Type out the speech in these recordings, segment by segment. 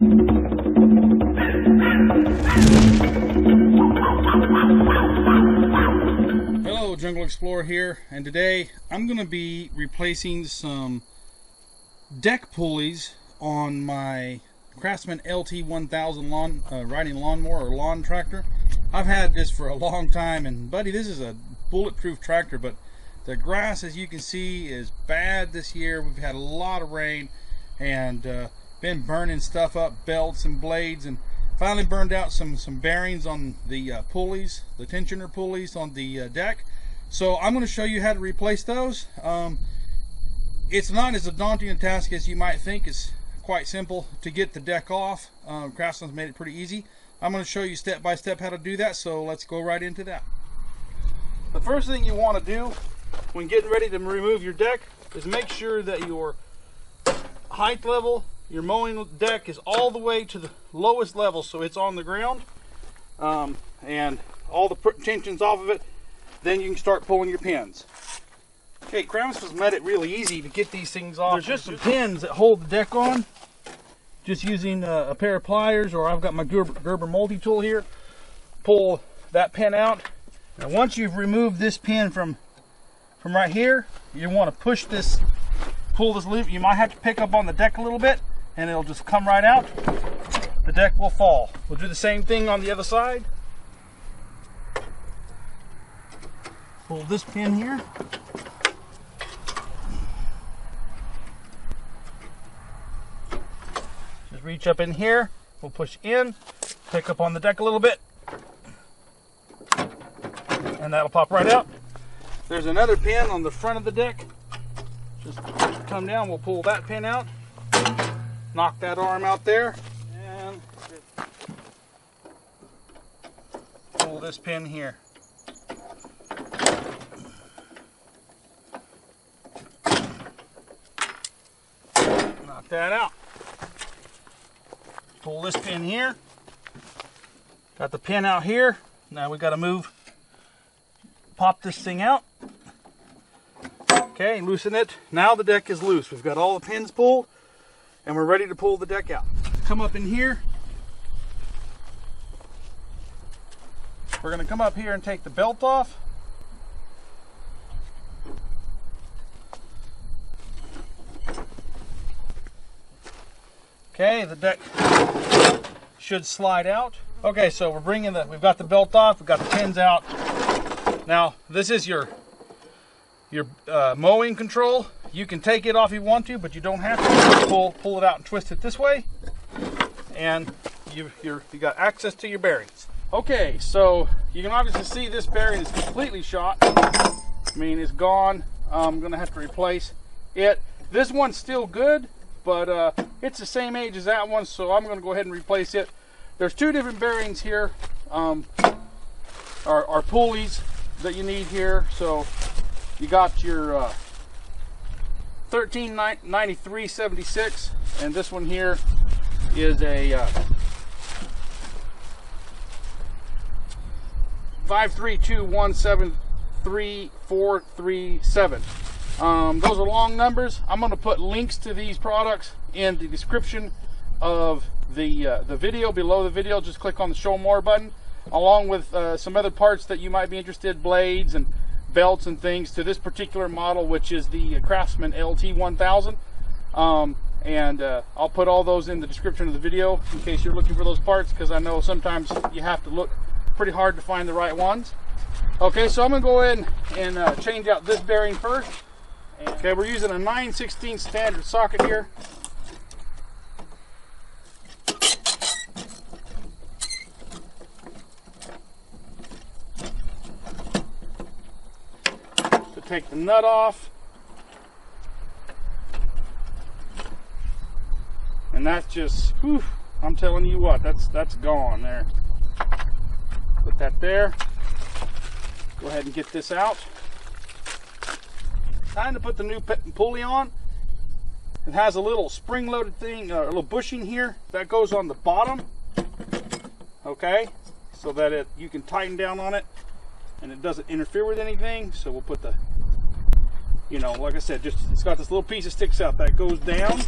Hello, Jungle Explorer here, and today I'm going to be replacing some deck pulleys on my Craftsman LT1000 riding lawnmower or lawn tractor. I've had this for a long time, and buddy, this is a bulletproof tractor, but the grass, as you can see, is bad this year. We've had a lot of rain and been burning stuff up, belts and blades, and finally burned out some bearings on the pulleys, the tensioner pulleys on the deck. So I'm going to show you how to replace those. It's not as daunting a task as you might think. It's quite simple to get the deck off. Craftsman's made it pretty easy. I'm going to show you step by step how to do that, so let's go right into that. The first thing you want to do when getting ready to remove your deck is make sure that your height level, your mowing deck, is all the way to the lowest level, so it's on the ground, and all the tension's off of it. Then you can start pulling your pins. Okay, Craftsman's made it really easy to get these things off. There's just some pins that hold the deck on. Just using a pair of pliers, or I've got my Gerber multi-tool here. Pull that pin out. Now once you've removed this pin from right here, you want to push this, pull this loop. You might have to pick up on the deck a little bit, and it'll just come right out. The deck will fall. We'll do the same thing on the other side. Pull this pin here. Just reach up in here. We'll push in, pick up on the deck a little bit, and that'll pop right out. There's another pin on the front of the deck. Just come down, we'll pull that pin out, knock that arm out there, and pull this pin here. Knock that out. Pull this pin here. Got the pin out here. Now we got to pop this thing out. Okay, loosen it. Now the deck is loose. We've got all the pins pulled, and we're ready to pull the deck out. Come up in here. We're going to come up here and take the belt off. Okay, the deck should slide out. Okay, so we've got the belt off, we've got the pins out. Now, this is your mowing control. You can take it off if you want to, but you don't have to. Pull it out and twist it this way, and you got access to your bearings. Okay, so you can obviously see this bearing is completely shot. I mean, it's gone. I'm gonna have to replace it. This one's still good, but it's the same age as that one, so I'm gonna go ahead and replace it. There's two different bearings here, are pulleys that you need here. So you got your 1393/76, and this one here is a 532173437. Those are long numbers. I'm going to put links to these products in the description of the video, below the video. Just click on the show more button, along with some other parts that you might be interested, blades and belts and things to this particular model, which is the Craftsman LT1000. And I'll put all those in the description of the video in case you're looking for those parts, because I know sometimes you have to look pretty hard to find the right ones. Okay, so I'm going to go ahead and change out this bearing first. Okay, we're using a 9/16 standard socket here. To take the nut off. And that's just, whew, I'm telling you what, that's gone there. Put that there. Go ahead and get this out. Time to put the new pulley on. It has a little spring-loaded thing, a little bushing here that goes on the bottom. Okay, so that you can tighten down on it and it doesn't interfere with anything. So we'll put the, like I said, it's got this little piece that sticks out that goes down.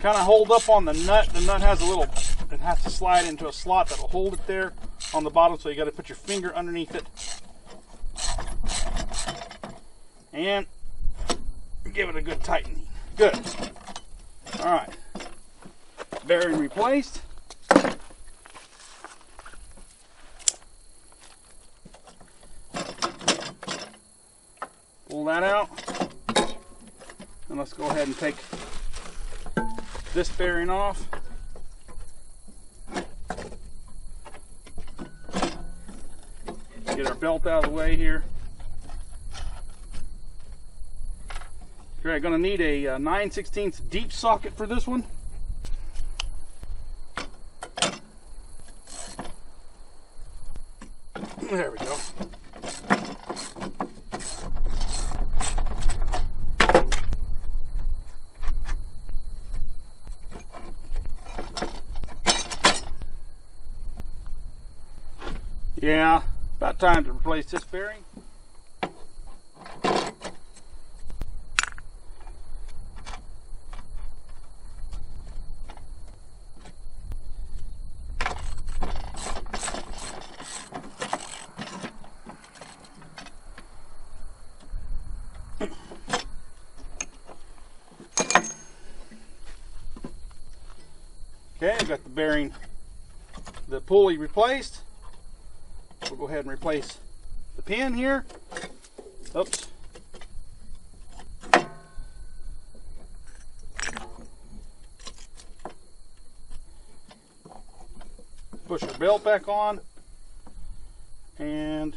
kind of hold up on the nut. The nut has a little, it has to slide into a slot that'll hold it there on the bottom, so you got to put your finger underneath it and give it a good tightening. Good. All right, bearing replaced. Pull that out, and let's go ahead and take this bearing off. Get our belt out of the way here. You're going to need a 9/16 deep socket for this one. There we go. Yeah, about time to replace this bearing. Okay, I've got the bearing, the pulley replaced. We'll go ahead and replace the pin here. Oops. Push our belt back on and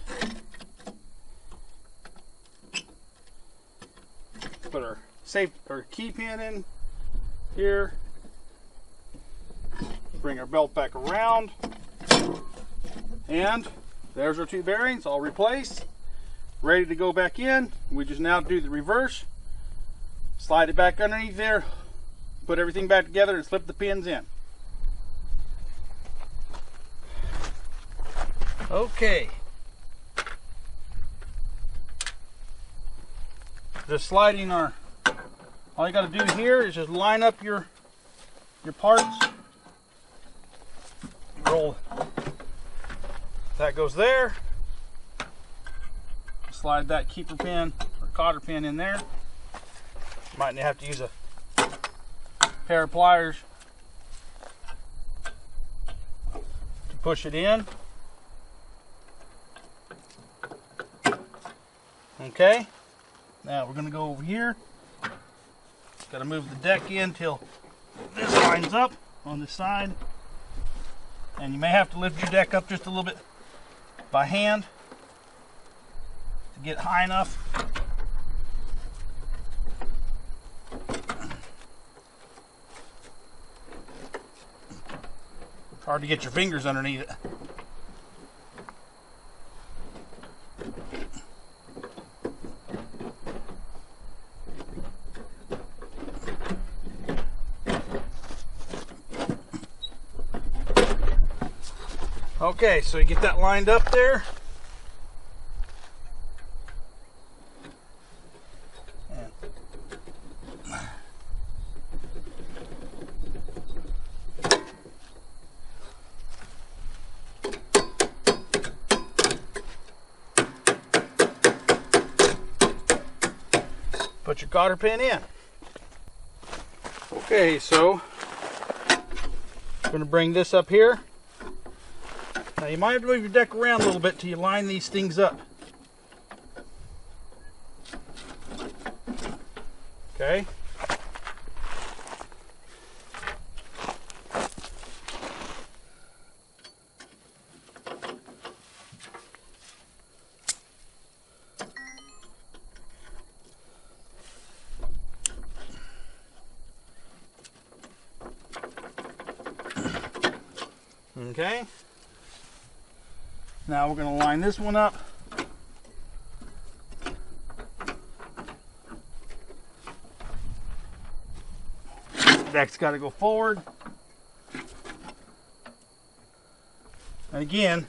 put our key pin in here. Bring our belt back around, and there's our two bearings all replaced, ready to go back in. We just now do the reverse, slide it back underneath there, put everything back together, and slip the pins in. Okay, just sliding our, all you got to do here is just line up your parts. Roll, that goes there. Slide that keeper pin or cotter pin in there. Might have to use a pair of pliers to push it in. Okay, now we're going to go over here. Got to move the deck in till this lines up on this side. And you may have to lift your deck up just a little bit by hand to get high enough. It's hard to get your fingers underneath it. Okay, so you get that lined up there. And put your cotter pin in. Okay, so I'm going to bring this up here. Now you might have to move your deck around a little bit till you line these things up. Okay. Okay. Now we're going to line this one up. Deck's got to go forward. And again,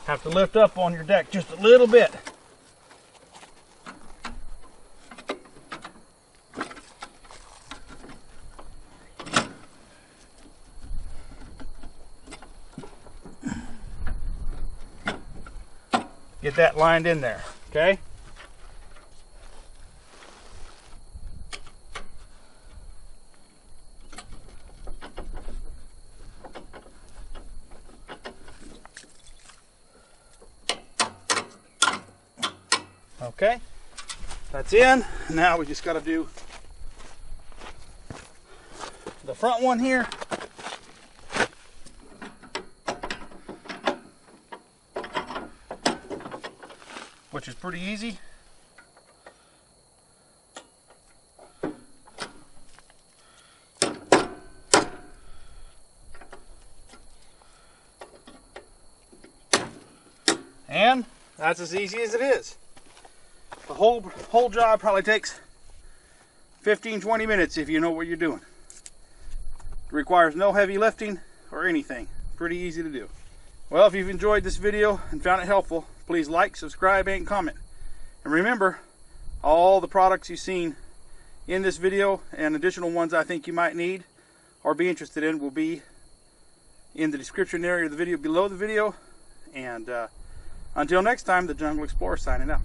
have to lift up on your deck just a little bit. get that lined in there, okay? Okay, that's in. Now we just got to do the front one here. Which is pretty easy. And that's as easy as it is. The whole job probably takes 15-20 minutes if you know what you're doing. It requires no heavy lifting or anything. Pretty easy to do. Well, if you've enjoyed this video and found it helpful, please like, subscribe, and comment. And remember, all the products you've seen in this video and additional ones I think you might need or be interested in will be in the description area of the video below the video. And until next time, the Jungle Explorer signing out.